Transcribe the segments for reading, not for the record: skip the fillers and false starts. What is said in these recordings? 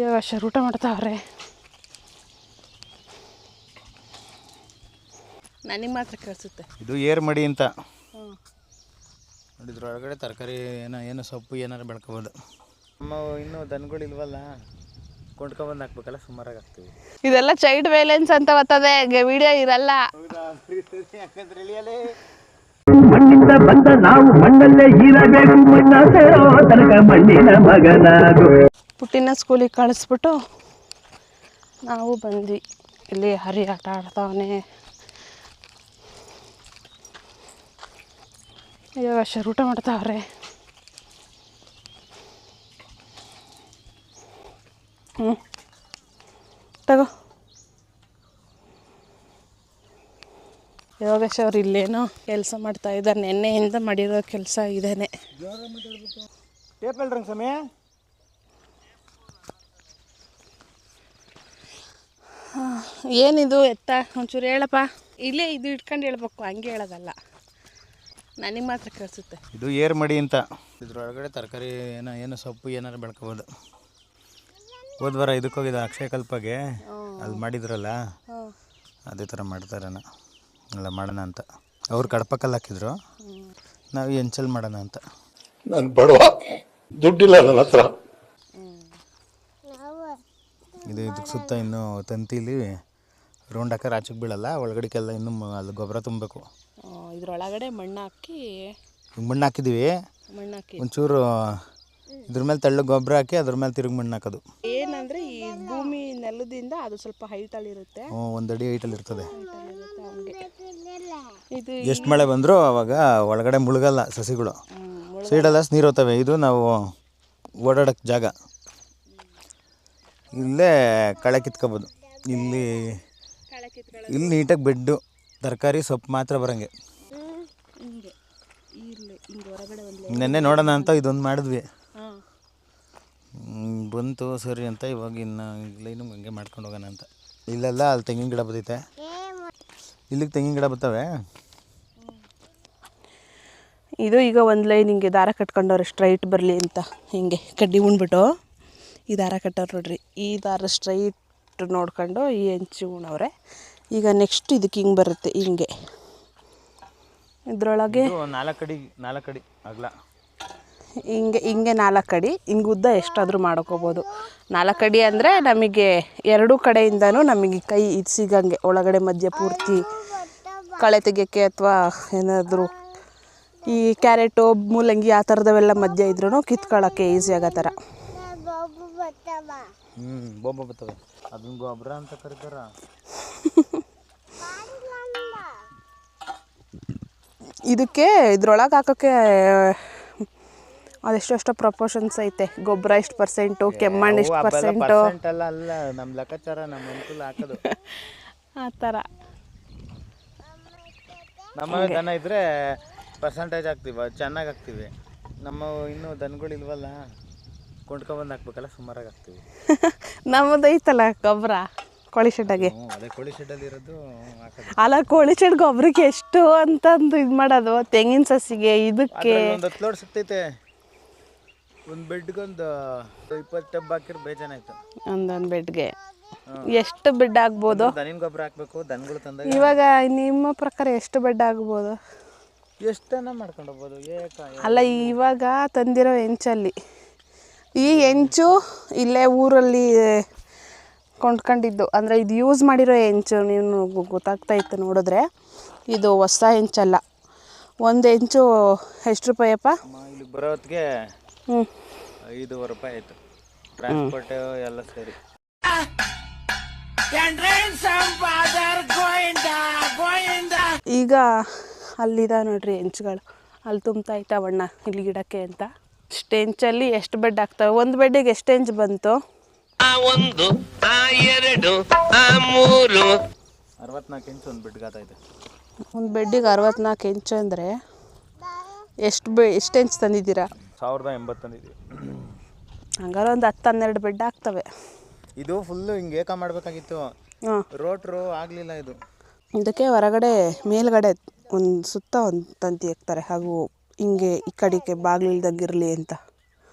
ಇವಾಗ ಊಟ ಮಾಡ್ತಾವ್ರೆ. ನನಗೆ ಮಾತ್ರ ಕೇಳಿಸುತ್ತೆ. ಇದು ಏರ್ ಮಡಿ ಅಂತ ನೋಡಿದ್ರ ಒಳಗಡೆ ತರಕಾರಿ ಏನೋ ಸೊಪ್ಪು ಏನಾರು ಬೆಳ್ಕೊಬೋದು. ನಮ್ಮ ಇನ್ನೂ ದನಗಳು ಇಲ್ವಲ್ಲ, ಕೊಂಡ್ಕೊಬಂದು ಹಾಕ್ಬೇಕಲ್ಲ, ಸುಮಾರಾಗಿ ಹಾಕ್ತೀವಿ. ಇದೆಲ್ಲ ಚೈಲ್ಡ್ ವೈಲೆನ್ಸ್ ಅಂತ ಬರ್ತದೆ, ವಿಡಿಯೋ ಇರಲ್ಲ. ಮಣ್ಣಿಂದ ಬಂದ ನಾವು ಮಣ್ಣಲ್ಲೇ ಇರಬೇಕು, ಮಣ್ಣ ಸೇರೋ ತನಕ ಮಣ್ಣಿನ ಮಗನಾಗು. ಪುಟ್ಟಿನ ಸ್ಕೂಲಿಗೆ ಕಳಿಸ್ಬಿಟ್ಟು ನಾವು ಬಂದ್ವಿ. ಇಲ್ಲಿ ಹರಿ ಆಟ ಆಡ್ತಾವನೆ. ಇವಾಗ ಊಟ ಮಾಡ್ತಾವ್ರೆ. ತಗೋ. ಯೋಗೇಶ್ ಅವ್ರು ಇಲ್ಲೇನೋ ಕೆಲಸ ಮಾಡ್ತಾ ಇದ್ದಾರೆ. ನೆನ್ನೆಯಿಂದ ಮಾಡಿರೋ ಕೆಲಸ ಇದೇನೆ. ಏನಿದು ಎತ್ತ ಒಂಚೂರು ಹೇಳಪ್ಪ. ಇಲ್ಲೇ ಇದು ಇಟ್ಕೊಂಡು ಹೇಳ್ಬೇಕು, ಹಂಗೆ ಹೇಳೋದಲ್ಲ. ನನಗೆ ಮಾತ್ರ ಕೇಳಿಸುತ್ತೆ. ಇದು ಏರ್ ಮಡಿ ಅಂತ. ಇದ್ರೊಳಗಡೆ ತರಕಾರಿ ಏನೋ ಸೊಪ್ಪು ಏನಾರು ಬೆಳ್ಕೊಬೋದು. ಹೋದ್ವಾರ ಇದಕ್ಕೆ ಹೋಗಿದ್ದ ಅಕ್ಷಯಕಲ್ಪಗೆ, ಅಲ್ಲಿ ಮಾಡಿದ್ರಲ್ಲ, ಅದೇ ಥರ ಮಾಡ್ತಾರೇನ ಎಲ್ಲ ಮಾಡೋಣ ಅಂತ. ಅವ್ರು ಕಡಪಕ್ಕಲ್ಲಿ ಹಾಕಿದ್ರು, ನಾವು ಎಂಚಲ್ಲಿ ಮಾಡೋಣ ಅಂತ. ನಾನು ಬಡವ, ದುಡ್ಡಿಲ್ಲ ನನ್ನ ಹತ್ರ. ಇದಕ್ಕೆ ಸುತ್ತ ಇನ್ನೂ ತಂತಿಲಿ ರೌಂಡ್ ಹಾಕಿ ಆಚೆಗೆ ಬೀಳಲ್ಲ, ಒಳಗಡೆಗೆಲ್ಲ ಇನ್ನೂ ಅಲ್ಲಿ ಗೊಬ್ಬರ ತುಂಬಬೇಕು. ಇದ್ರೊಳಗಡೆ ಮಣ್ಣು ಹಾಕಿದ್ದೀವಿ. ಒಂಚೂರು ಇದ್ರ ಮೇಲೆ ತೆಳ್ಳಗೆ ಗೊಬ್ಬರ ಹಾಕಿ ಅದ್ರ ಮೇಲೆ ತಿರುಗಿ ಮಣ್ಣು ಹಾಕೋದು. ಏನಂದರೆ ಈ ಭೂಮಿ ನೆಲದಿಂದ ಅದು ಸ್ವಲ್ಪ ಹೈಟಲ್ಲಿರುತ್ತೆ, 1 ಅಡಿ ಹೈಟಲ್ಲಿ ಇರ್ತದೆ. ಇದು ಎಷ್ಟು ಮಳೆ ಬಂದರೂ ಅವಾಗ ಒಳಗಡೆ ಮುಳುಗಲ್ಲ ಸಸಿಗಳು, ಸೈಡೆಲ್ಲ ನೀರು ಹೋಗ್ತವೆ. ಇದು ನಾವು ಓಡಾಡೋಕ್ಕೆ ಜಾಗ. ಇಲ್ಲೇ ಕಳೆ ಕಿತ್ಕೋಬೋದು. ಇಲ್ಲಿ ನೀಟಾಗಿ ಬೆಡ್ಡು, ತರಕಾರಿ ಸೊಪ್ಪು ಮಾತ್ರ ಬರೋಂಗೆ. ನೆನ್ನೆ ನೋಡೋಣ ಅಂತ ಇದೊಂದು ಮಾಡಿದ್ವಿ, ಬಂತು ಸರಿ ಅಂತ. ಇವಾಗ ಇನ್ನು ಹಂಗೆ ಮಾಡ್ಕೊಂಡು ಹೋಗೋಣ ಅಂತ. ಇಲ್ಲೆಲ್ಲ ಅಲ್ಲಿ ತೆಂಗಿನ ಗಿಡ ಬರ್ತೈತೆ, ಇಲ್ಲಿಗೆ ತೆಂಗಿನ ಗಿಡ ಬರ್ತವೆ. ಇದು ಈಗ ಒಂದು ಲೈನ್ ಹಿಂಗೆ ದಾರ ಕಟ್ಕೊಂಡವ್ರೆ ಸ್ಟ್ರೈಟ್ ಬರಲಿ ಅಂತ. ಹಿಂಗೆ ಕಡ್ಡಿ ಉಣ್ಬಿಟ್ಟು ಈ ದಾರ ಕಟ್ಟವ್ರು ನೋಡ್ರಿ. ಈ ದಾರ ಸ್ಟ್ರೈಟ್ ನೋಡ್ಕೊಂಡು ಈ ಹೆಂಚು ಉಣವ್ರೆ. ಈಗ ನೆಕ್ಸ್ಟ್ ಇದಕ್ಕೆ ಹಿಂಗೆ ಬರುತ್ತೆ, ಹಿಂಗೆ ಇದರೊಳಗೆ 4 ಅಡಿ ಅಗಲ, ಹಿಂಗೆ 4 ಅಡಿ, ಹಿಂಗೆ ಉದ್ದ ಎಷ್ಟಾದರೂ ಮಾಡ್ಕೋಬೋದು. 4 ಅಡಿ ಅಂದರೆ ನಮಗೆ 2 ಕಡೆಯಿಂದನೂ ನಮಗೆ ಕೈ ಇದು ಸಿಗಂಗೆ, ಒಳಗಡೆ ಮಧ್ಯ ಪೂರ್ತಿ ಕಳೆ ತೆಗಿಯೋಕ್ಕೆ ಅಥವಾ ಏನಾದರೂ ಈ ಕ್ಯಾರೆಟು ಮೂಲಂಗಿ ಆ ಥರದವೆಲ್ಲ ಮಧ್ಯ ಇದ್ರೂ ಕಿತ್ಕೊಳ್ಳೋಕ್ಕೆ ಈಸಿ ಆಗೋ ಥರ. ಬೋಬ ಬರ್ತವೆ, ಅದನ್ನ ಗೊಬ್ಬರ ಅಂತ ಕರೀತಾರ. ಇದಕ್ಕೆ ಇದ್ರೊಳಗೆ ಹಾಕೋಕ್ಕೆ ಅದೆಷ್ಟೋ ಪ್ರಪೋರ್ಷನ್ಸ್ ಐತೆ. ಗೊಬ್ಬರ ಎಷ್ಟು %, ಕೆಮ್ಮಣ್ಣು ಎಷ್ಟು %. ಅಲ್ಲ ನಮ್ಮ ಲೆಕ್ಕಾಚಾರ, ನಮ್ಮ ಅನುಕೂಲ ಹಾಕೋದು ಆ ಥರ. ನಮ್ಮ ದನ ಇದ್ದರೆ ಪರ್ಸೆಂಟೇಜ್ ಹಾಕ್ತೀವಿ, ಚೆನ್ನಾಗಿ ಹಾಕ್ತೀವಿ. ನಮ್ಮ ಇನ್ನೂ ದನಗಳು ಇಲ್ವಲ್ಲ, ಕೊಂಡ್ಕೊಬಂದು ಹಾಕ್ಬೇಕಲ್ಲ, ಸುಮಾರಾಗಿ ಹಾಕ್ತೀವಿ. ನಮ್ಮದು ಐತಲ್ಲ ಗೊಬ್ಬರ ಕೋಳಿ ಶೆಡ್ಡಾಗೆ. ಅದೇ ಕೋಳಿ ಶೆಡ್ಡಲ್ಲಿ ಇರೋದು ಹಾಕೋದು. ಅಲ್ಲ, ಕೋಳಿ ಶೆಡ್ ಗೊಬ್ಬರಕ್ಕೆ ಎಷ್ಟು ಅಂತಂದು ಇದು ಮಾಡೋದು. ತೆಂಗಿನ ಸಸಿಗೆ ಇದಕ್ಕೆ 10 ಲೋಡ್ ಸಿಗ್ತೈತೆ. ಒಂದು ಬೆಡ್ಗೊಂದು 20 ಟಬ್ ಹಾಕಿರೋ ಬೇಜಾನಾಯ್ತು. ಒಂದೊಂದು ಬೆಡ್ಗೆ ಎಷ್ಟು ಬೆಡ್ ಆಗ್ಬೋದು? ದನಿನ ಗೊಬ್ಬರ ಹಾಕ್ಬೇಕು, ದನಗಳು ತಂದಾಗ. ಇವಾಗ ನಿಮ್ಮ ಪ್ರಕಾರ ಎಷ್ಟು ಬೆಡ್ ಆಗ್ಬೋದು? ಎಷ್ಟನ್ನ ಮಾಡ್ಕೊಂಡು ಹೋಗ್ಬೋದು. ಅಲ್ಲ, ಇವಾಗ ತಂದಿರೋ ಹೆಂಚಲ್ಲಿ ಈ ಹೆಂಚು ಇಲ್ಲೇ ಊರಲ್ಲಿ ಕೊಂಡ್ಕೊಂಡಿದ್ದು, ಅಂದರೆ ಇದು ಯೂಸ್ ಮಾಡಿರೋ ಹೆಂಚು. ನೀವು ಗೊತ್ತಾಗ್ತಾ ಇತ್ತು ನೋಡಿದ್ರೆ, ಇದು ಹೊಸ ಹೆಂಚಲ್ಲ. ಒಂದು ಹೆಂಚು ಎಷ್ಟು ರೂಪಾಯಪ್ಪ? ಇಲ್ಲಿಗೆ ಬರೋ ಹೊತ್ತಿಗೆ 5,500 ರೂಪಾಯಿ ಆಯಿತು, ಟ್ರಾನ್ಸ್ಪೋರ್ಟ್ ಎಲ್ಲ ಸೇರಿ. ಈಗ ಅಲ್ಲಿದ ನೋಡ್ರಿ ಹೆಂಚುಗಳು, ಅಲ್ಲಿ ತುಂಬ್ತಾ ಇದ್ದಾವಣ್ಣ ಇಲ್ಲಿ ಗಿಡಕ್ಕೆ ಅಂತ. ಇಷ್ಟು ಹೆಂಚಲ್ಲಿ ಎಷ್ಟು ಬೆಡ್ ಆಗ್ತವೆ? ಒಂದು ಬೆಡ್ಡಿಗೆ ಎಷ್ಟು ಹೆಂಚು ಬಂತು? 1 2 3 64 ಇಂಚ್ ಒಂದು ಬೆಡ್ಗೆ ಆಗ್ತೈತೆ. ಒಂದು ಬೆಡ್ಡಿಗೆ 64 ಇಂಚು ಅಂದರೆ ಎಷ್ಟು ಹೆಂಚು ತಂದಿದ್ದೀರಾ? 1080 ತಂದಿದ್ದೀವಿ. ಹಂಗಾರೆ ಒಂದು 10-12 ಬೆಡ್ ಆಗ್ತವೆ. ಇದು ಫುಲ್ಲು ಹಿಂಗೆ ಏಕ ಮಾಡಬೇಕಾಗಿತ್ತು, ರೋಟ್ರು ಆಗಲಿಲ್ಲ. ಇದಕ್ಕೆ ಹೊರಗಡೆ ಮೇಲ್ಗಡೆ ಒಂದು ಸುತ್ತ ಒಂದು ತಂತಿ ಹಾಕ್ತಾರೆ, ಹಾಗೂ ಹಿಂಗೆ ಈ ಕಡೆಗೆ ಬಾಗಿಲಿಲ್ದಂಗಿರಲಿ ಅಂತ.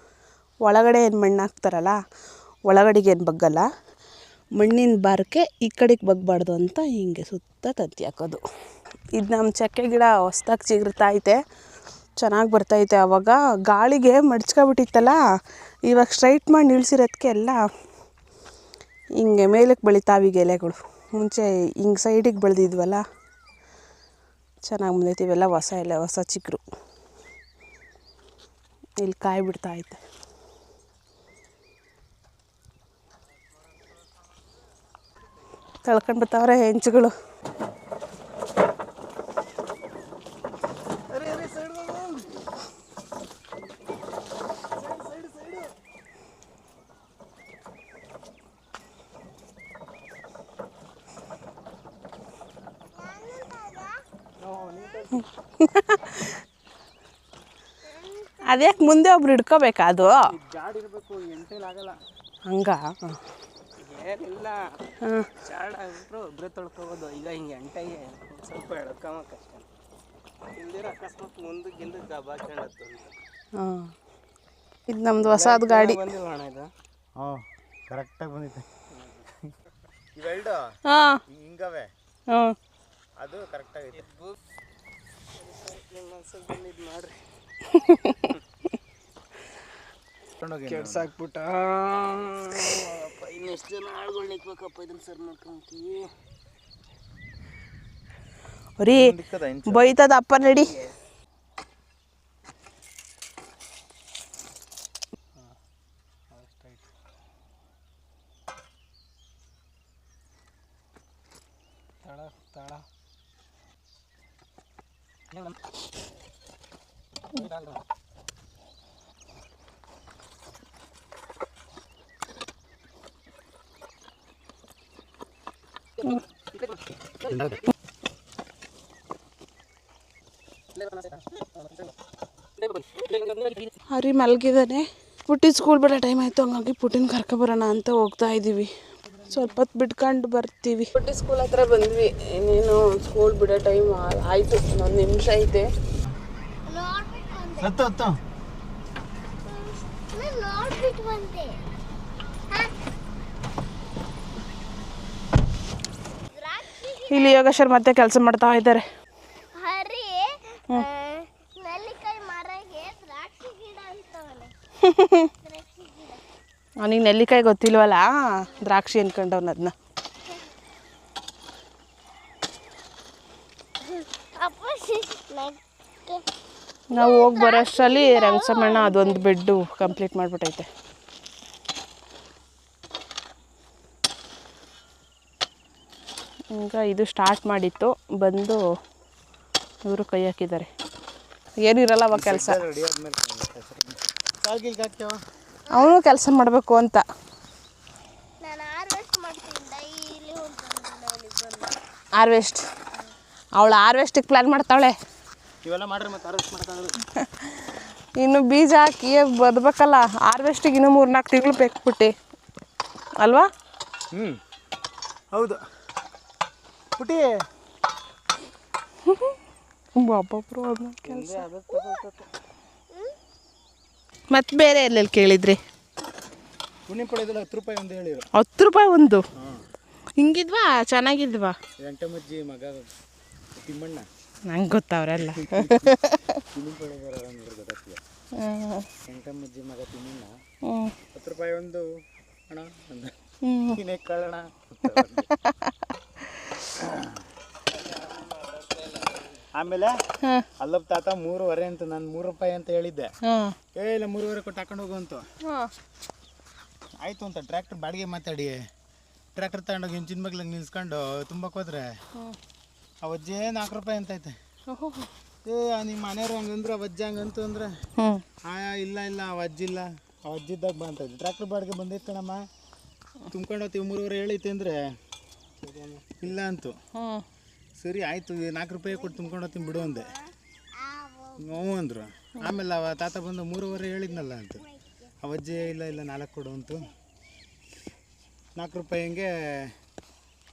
ಒಳಗಡೆ ಏನು ಮಣ್ಣು ಹಾಕ್ತಾರಲ್ಲ, ಒಳಗಡೆಗೆ ಏನು ಬಗ್ಗಲ್ಲ, ಮಣ್ಣಿನ ಭಾರಕ್ಕೆ ಈ ಕಡೆಗೆ ಬಗ್ಬಾರ್ದು ಅಂತ ಹಿಂಗೆ ಸುತ್ತ ತಂತಿ ಹಾಕೋದು. ಇದು ನಮ್ಮ ಚಕ್ಕೆ ಗಿಡ ಹೊಸ್ದಾಗಿ ಚಿಗುರ್ತಾಯಿದೆ, ಚೆನ್ನಾಗಿ ಬರ್ತೈತೆ. ಆವಾಗ ಗಾಳಿಗೆ ಮಡ್ಚ್ಕೊಬಿಟ್ಟಿತ್ತಲ್ಲ, ಇವಾಗ ಸ್ಟ್ರೈಟ್ ಮಾಡಿ ನಿಲ್ಸಿರೋದಕ್ಕೆ ಎಲ್ಲ ಹಿಂಗೆ ಮೇಲಕ್ಕೆ ಬೆಳಿತಾವೀಗ ಎಲೆಗಳು. ಮುಂಚೆ ಹಿಂಗೆ ಸೈಡಿಗೆ ಬೆಳೆದಿದ್ವಲ್ಲ, ಚೆನ್ನಾಗಿ ಬಂದೈತೆ. ಇವೆಲ್ಲ ಹೊಸ ಎಲೆ, ಹೊಸ ಚಿಗುರು. ಇಲ್ಲಿ ಕಾಯಿ ಬಿಡ್ತಾಯಿದೆ. ಕಳ್ಕೊಂಡು ಬರ್ತಾವ್ರೆ ಹೆಂಚುಗಳು. ಅದ್ಯಾಕೆ ಮುಂದೆ ಒಬ್ರು ಹಿಡ್ಕೋಬೇಕಾ? ಅದು ಜಾಡಿರ್ಬೇಕು, ಎಂಟೇಲಾಗಲ್ಲ. ಹಂಗ ಏನಿಲ್ಲ, ಜಾಡ ಆಗ್ಬಿಟ್ರು ಒಬ್ಬರೇ ತೊಳ್ಕೊಬೋದು. ಈಗ ಹಿಂಗೆ ಎಂಟಾಗಿ ಸ್ವಲ್ಪ ಎಳ್ಕೊಂಬ ಕಷ್ಟ. ಹಿಂದಿರ ಅಕಸ್ಮಾತ್ ಮುಂದಕ್ಕೆ ಹಿಂದಕ್ಕೆ ದಬ್ಬ ಹಾಕೊಂಡತ್ತು. ಹಾಂ, ಇದು ನಮ್ದು ಹೊಸದು ಗಾಡಿ. ಬಂದಿಲ್ಲ ಅಣ್ಣ ಇದು? ಹ್ಞೂ, ಕರೆಕ್ಟಾಗಿ ಬಂದಿದೆ. ಇವೆರಡು ಹಾಂ ಹಿಂಗವೆ, ಹ್ಞೂ, ಅದು ಕರೆಕ್ಟಾಗೈತೆ. ಬಂದಿದ್ದು ಮಾಡ್ರಿ ಕೆಡ್ಸಾಕ್ಬಿಟ್ಟ. ಇನ್ನೆಷ್ಟು ಜನ ಆಳುಗಳು ನಿಕ್ಬೇಕಪ್ಪ ಇದನ್ನ ಸರ್ ನೋಡ್ಕೊಂತೀವಿ. ರೀ ಬೈತದ ಅಪ್ಪ ನಡಿ. ತಳ ತಳ ಹರಿ ಮಲಗಿದ್ದಾನೆ. ಪುಟ್ಟಿ ಸ್ಕೂಲ್ ಬಿಡೋ ಟೈಮ್ ಆಯಿತು, ಹಂಗಾಗಿ ಪುಟ್ಟಿನ ಕರ್ಕೊಬರೋಣ ಅಂತ ಹೋಗ್ತಾ ಇದ್ದೀವಿ. ಸ್ವಲ್ಪ ಹೊತ್ತು ಬಿಟ್ಕೊಂಡು ಬರ್ತೀವಿ. ಪುಟ್ಟಿ ಸ್ಕೂಲ್ ಹತ್ರ ಬಂದ್ವಿ. ಇನ್ನೇನು ಸ್ಕೂಲ್ ಬಿಡೋ ಟೈಮ್ ಆಯಿತು, ಇನ್ನೊಂದು ನಿಮಿಷ ಐತೆ. ಇಲ್ಲಿ ಯೋಗೇಶ್ವರ್ ಮತ್ತೆ ಕೆಲಸ ಮಾಡ್ತಾ ಇದ್ದಾರೆ. ಅವನಿಗೆ ನೆಲ್ಲಿಕಾಯಿ ಗೊತ್ತಿಲ್ವಲ್ಲ, ದ್ರಾಕ್ಷಿ ಅನ್ಕೊಂಡವ್ನ ಅದನ್ನ. ನಾವು ಹೋಗಿ ಬರೋಷ್ಟರಲ್ಲಿ ರಂಗಸಮಣ್ಣ ಅದೊಂದು ಬೆಡ್ಡು ಕಂಪ್ಲೀಟ್ ಮಾಡಿಬಿಟ್ಟೈತೆ. ಈಗ ಇದು ಸ್ಟಾರ್ಟ್ ಮಾಡಿತ್ತು, ಬಂದು ಇವರು ಕೈ ಹಾಕಿದ್ದಾರೆ. ಏನಿರಲ್ಲ ಅವಾಗ ಕೆಲಸ, ಅವನು ಕೆಲಸ ಮಾಡಬೇಕು ಅಂತ. ಹಾರ್ವೆಸ್ಟ್, ಅವಳು ಹಾರ್ವೆಸ್ಟಿಗೆ ಪ್ಲ್ಯಾನ್ ಮಾಡ್ತಾವಳೆ. ಇವೆಲ್ಲ ಮಾಡ್ರಿ ಮತ್ತೆ ಹಾರ್ವೆಸ್ಟ್ ಮಾಡ್ತಾಳೆ. ಇನ್ನು ಬೀಜ ಹಾಕಿ ಬರ್ಬೇಕಲ್ಲ, ಹಾರ್ವೆಸ್ಟಿಗೆ ಇನ್ನೂ 3-4 ತಿಂಗಳು ಬೇಕ್ಬಿಟ್ಟು ಅಲ್ವಾ? ಹೌದು ಪುಟಿ. ಒಬ್ಬೊಬ್ರು ಕೆಲಸ. ಮತ್ತೆ ಬೇರೆ ಎಲ್ಲೆಲ್ಲಿ ಕೇಳಿದ್ರಿ? ಪುಣ್ಯ ಪಡೆಯೋದಿಲ್ಲ, 10 ರೂಪಾಯಿ ಒಂದು ಹೇಳಿರು. 10 ರೂಪಾಯಿ ಒಂದು ಹಿಂಗಿದ್ವಾ? ಚೆನ್ನಾಗಿದ್ವಾ? ಎಂಟಮಜ್ಜಿ ಮಗ ತಿಮ್ಮಣ್ಣ, ನಂಗೆ ಗೊತ್ತವ್ರಲ್ಲ. ಎಂಟಮಜ್ಜಿ ಮಗ ತಿಮ್ಮಣ್ಣ 10 ರೂಪಾಯಿ ಒಂದು ಅಣ್ಣ ಅಂದ. ಕಳ್ಳಣ ಆಮೇಲೆ ಅಲ್ಲಪ್ಪ ತಾತ 3.5 ಅಂತ, ನಾನು 3 ರೂಪಾಯಿ ಅಂತ ಹೇಳಿದ್ದೆ. ಇಲ್ಲ 3.5 ಕೊಟ್ಟು ಹಾಕೊಂಡು ಹೋಗು ಅಂತ. ಆಯಿತು ಅಂತ ಟ್ರ್ಯಾಕ್ಟರ್ ಬಾಡಿಗೆ ಮಾತಾಡಿ ಟ್ರ್ಯಾಕ್ಟರ್ ತಗೊಂಡೋಗಿ ಹೆಂಚಿನ ಮಗ್ಲಿಗೆ ನಿಲ್ಸ್ಕೊಂಡು ತುಂಬಕ್ಕೆ ಹೋದ್ರೆ ಆ ಅಜ್ಜಿ 4 ರೂಪಾಯಿ ಅಂತೈತೆ. ನಿಮ್ಮ ಮನೆಯವ್ರು ಹಂಗಂದ್ರು, ಆ ಅಜ್ಜಿ ಹಂಗಂತು ಅಂದ್ರೆ ಇಲ್ಲ ಇಲ್ಲ ಆ ಅಜ್ಜಿಲ್ಲ, ಆ ಅಜ್ಜಿದ್ದಾಗ ಬಾ ಅಂತ ಇದ್ದೆ. ಟ್ರ್ಯಾಕ್ಟರ್ ಬಾಡಿಗೆ ಬಂದೈತೆ ಕಣಮ್ಮ, ತುಂಬ್ಕೊಂಡು ಹೋಗ್ತೀವಿ 3.5 ಹೇಳೈತೆ ಅಂದರೆ ಇಲ್ಲ ಅಂತು. ಸರಿ ಆಯಿತು 4 ರೂಪಾಯಿ ಕೊಟ್ಟು ತುಂಬ್ಕೊಂಡು ಹೋಗ್ತೀನಿ ಬಿಡು ಅಂದೆ. ಹ್ಞೂ ಅಂದರು. ಆಮೇಲೆ ಅವ ತಾತ ಬಂದು 3.5 ಹೇಳಿದ್ನಲ್ಲ ಅಂತ. ಆ ಅಜ್ಜಿ ಇಲ್ಲ ಇಲ್ಲ 4 ಕೊಡು ಅಂತು. 4 ರೂಪಾಯಿ ಹಂಗೆ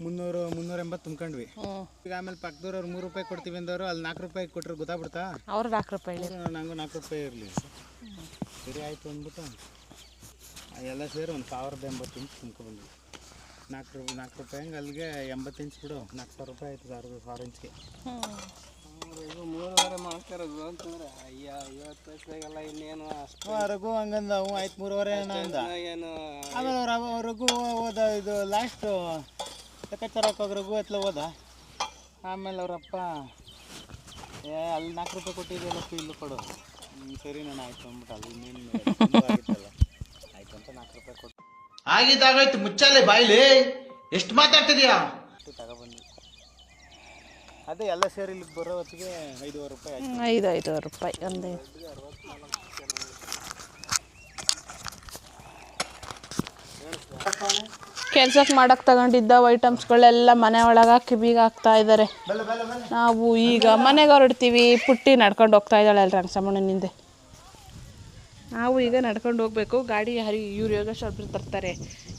380 ತುಂಬ್ಕೊಂಡ್ವಿ. ಈಗ ಆಮೇಲೆ ಪಕ್ಕದವ್ರು 3 ರೂಪಾಯಿ ಕೊಡ್ತೀವಿ ಅಂದವರು ಅಲ್ಲಿ 4 ರೂಪಾಯಿ ಕೊಟ್ಟರು ಗೊತ್ತಾಗ್ಬಿಡ್ತಾ? ಅವ್ರು 4 ರೂಪಾಯಿ, ನಂಗೂ 4 ರೂಪಾಯಿ ಇರಲಿ. ಸರಿ ಆಯಿತು ಅಂದ್ಬಿಟ್ಟು ಎಲ್ಲ ಸೇರಿ ಒಂದು 1080 ಇಂಚ್ ತುಂಬ್ಕೊಂಡ್ಬಂದ್ವಿ. 4 ರೂಪಾಯಿ ಹಂಗೆ ಅಲ್ಲಿಗೆ 80 ಇಂಚ್ ಬಿಡು, 4000 ರೂಪಾಯಿ ಆಯ್ತು 6 ಇಂಚ್ಗೆ. ಮೂರುವರೆ ಮಾಡ್ತಿರೋದು ಅಂತಂದ್ರೆ ಅಯ್ಯ 50 ಪೈಸೆಗೆಲ್ಲ ಇನ್ನೇನು ಅಷ್ಟು ರಘು ಹಂಗಂದ ಅವು ಆಯ್ತು 3.5 ಅಂದ. ಏನು ಆಮೇಲೆ ರಘು ಹೋದ ಇದು ಲಾಸ್ಟು ಲೆಕ್ಕಾಚಾರಕ್ಕೆ ಹೋಗಿ ರಘು ಹತ್ಲ ಹೋದ. ಆಮೇಲೆ ಅವರಪ್ಪ ಅಲ್ಲಿ 4 ರೂಪಾಯಿ ಕೊಟ್ಟಿದ್ದೆಲ್ಲಪ್ಪ ಇಲ್ಲೂ ಕೊಡು. ಸರಿ ನಾನು ಆಯ್ತು ಅಂದ್ಬಿಟ್ಟು ಅಲ್ಲಿ ಇನ್ನೇನು ಆಗಿತ್ತಲ್ಲ ಆಯ್ತು ಅಂತ 4 ರೂಪಾಯಿ ಕೊಟ್ಟು ಆಗಿದ್ದಾಗಾಯ್ತು ಮುಚ್ಚಾಲೆ ಬಾಯ್ಲಿ ಎಷ್ಟು ಮಾತಾಡ್ತಿದ್ಯಾ ತಗೊಬಂದ್ವಿ. ಅದೇ ಎಲ್ಲ ಸೇರಿ ಇಲ್ಲಿಗೆ ಬರೋ ಹೊತ್ತಿಗೆ 5,500 ರೂಪಾಯಿ ಆಯ್ತು. 5,500 ರೂಪಾಯಿ ಒಂದೇ. ಕೆಲ್ಸಕ್ಕೆ ಮಾಡಕ್ಕೆ ತಗೊಂಡಿದ್ದ ಐಟಮ್ಸ್ಗಳೆಲ್ಲ ಮನೆ ಒಳಗೆ ಹಾಕಿ ಬೀಗ ಹಾಕ್ತಾ ಇದ್ದಾರೆ. ನಾವು ಈಗ ಮನೆಗೆ ಹೊರಡ್ತೀವಿ. ಪುಟ್ಟಿ ನಡ್ಕೊಂಡು ಹೋಗ್ತಾ ಇದ್ದಾಳೆ ಅಲ್ಲಿ ರಂಗಸಮ್ಮಣ್ಣನ ಹಿಂದೆ. ನಾವು ಈಗ ನಡ್ಕೊಂಡು ಹೋಗಬೇಕು. ಗಾಡಿ ಇವ್ರು ಯೋಗೇಶ್ವರ ತರ್ತಾರೆ.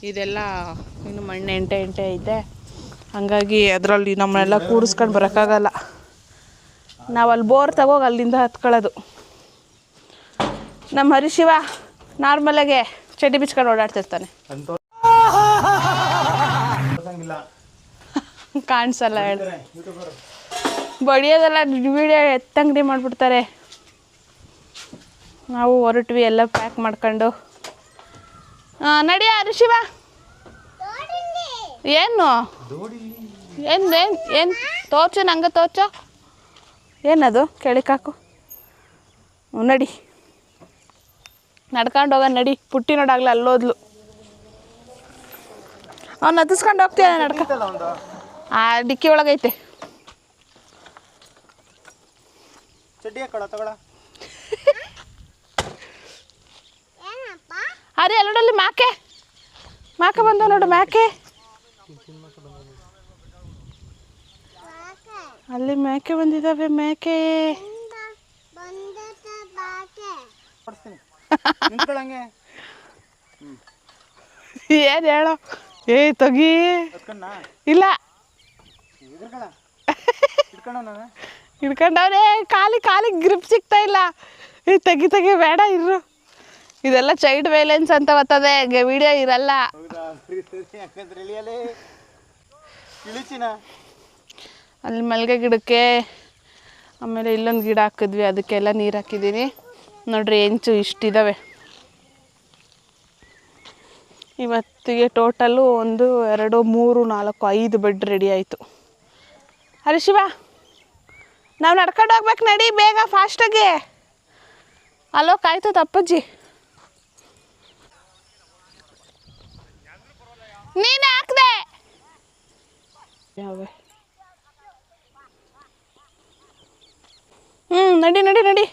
ಇದೆಲ್ಲ ಇನ್ನು ಮಣ್ಣು ಎಂಟೆ ಐತೆ, ಹಾಗಾಗಿ ಅದರಲ್ಲಿ ನಮ್ಮನ್ನೆಲ್ಲ ಕೂಡಿಸ್ಕೊಂಡು ಬರೋಕ್ಕಾಗಲ್ಲ. ನಾವು ಅಲ್ಲಿ ಬೋರ್ ತಗೋಗಿ ಅಲ್ಲಿಂದ ಹತ್ಕೊಳ್ಳೋದು. ನಮ್ಮ ಹರಿಶಿವ ನಾರ್ಮಲಾಗೆ ಚಡ್ಡಿ ಬಿಚ್ಕೊಂಡು ಓಡಾಡ್ತಿರ್ತಾನೆ, ಕಾಣಿಸಲ್ಲ ಹೇಳಿ. ಬಡಿಯೋದೆಲ್ಲ ವಿಡಿಯೋ ಎತ್ತಂಗಡಿ ಮಾಡಿಬಿಡ್ತಾರೆ. ನಾವು ಹೊರಟ್ವಿ ಎಲ್ಲ ಪ್ಯಾಕ್ ಮಾಡ್ಕೊಂಡು. ನಡಿಯ ಹರಿಶಿವ. ಏನು ಏನು ತೋರ್ಚು, ನಂಗೆ ತೋರ್ಚು. ಏನದು ಕೆಳಕಾಕು. ನಡಿ ನಡ್ಕೊಂಡು ಹೋಗ ನಡಿ. ಪುಟ್ಟಿ ನೋಡಾಗ್ಲ ಅಲ್ಲೋದ್ಲು. ಅವ್ನು ಹತ್ತಿಸ್ಕೊಂಡು ಹೋಗ್ತೀಯ ನಡ್ಕ. ಆ ಡಿಕ್ಕಿ ಒಳಗೈತೆ. ಚಡ್ಡಿ ಹಾಕೊಳ ತಗೊಳ. ಅರೆ ಎಲ್ಲೋಡಲ್ಲಿ ಮಾಕೆ ಬಂದವ ನೋಡು. ಮಾಕೆ ಅಲ್ಲಿ ಮೇಕೆ ಬಂದಿದ್ದಾವೆ. ಮೇಕೆ ನಿಂತ್ಕೊಳಂಗೆ ಏನು ಹೇಳೋ. ತೆಗಿ. ಇಲ್ಲ ಹಿಡ್ಕೊಂಡವ್ರೆ. ಕಾಲಿಗೆ ಗ್ರಿಪ್ ಸಿಗ್ತಾ ಇಲ್ಲ. ತೆಗಿ ಬೇಡ ಇರು. ಇದೆಲ್ಲ ಚೈಲ್ಡ್ ವೈಲೆನ್ಸ್ ಅಂತ ಬರ್ತದೆ, ವಿಡಿಯೋ ಇರಲ್ಲ. ಅಲ್ಲಿ ಮಲ್ಲಿಗೆ ಗಿಡಕ್ಕೆ, ಆಮೇಲೆ ಇಲ್ಲೊಂದು ಗಿಡ ಹಾಕಿದ್ವಿ, ಅದಕ್ಕೆಲ್ಲ ನೀರು ಹಾಕಿದ್ದೀನಿ ನೋಡ್ರಿ. ಹೆಂಚು ಇಷ್ಟಿದ್ದಾವೆ. ಇವತ್ತಿಗೆ ಟೋಟಲು 1 2 3 4 5 ಬೆಡ್ ರೆಡಿ ಆಯಿತು. ಹರಿಶಿವ ನಾವು ನಡ್ಕೊಂಡು ಹೋಗ್ಬೇಕು. ನಡಿ ಬೇಗ ಫಾಸ್ಟಾಗಿ. ಅಲ್ಲೋ ಕಾಯ್ತು ತಪ್ಪಜ್ಜಿ. ನೀನು ಹಾಕ್ದೆ ಯಾವೆ. ನಡಿ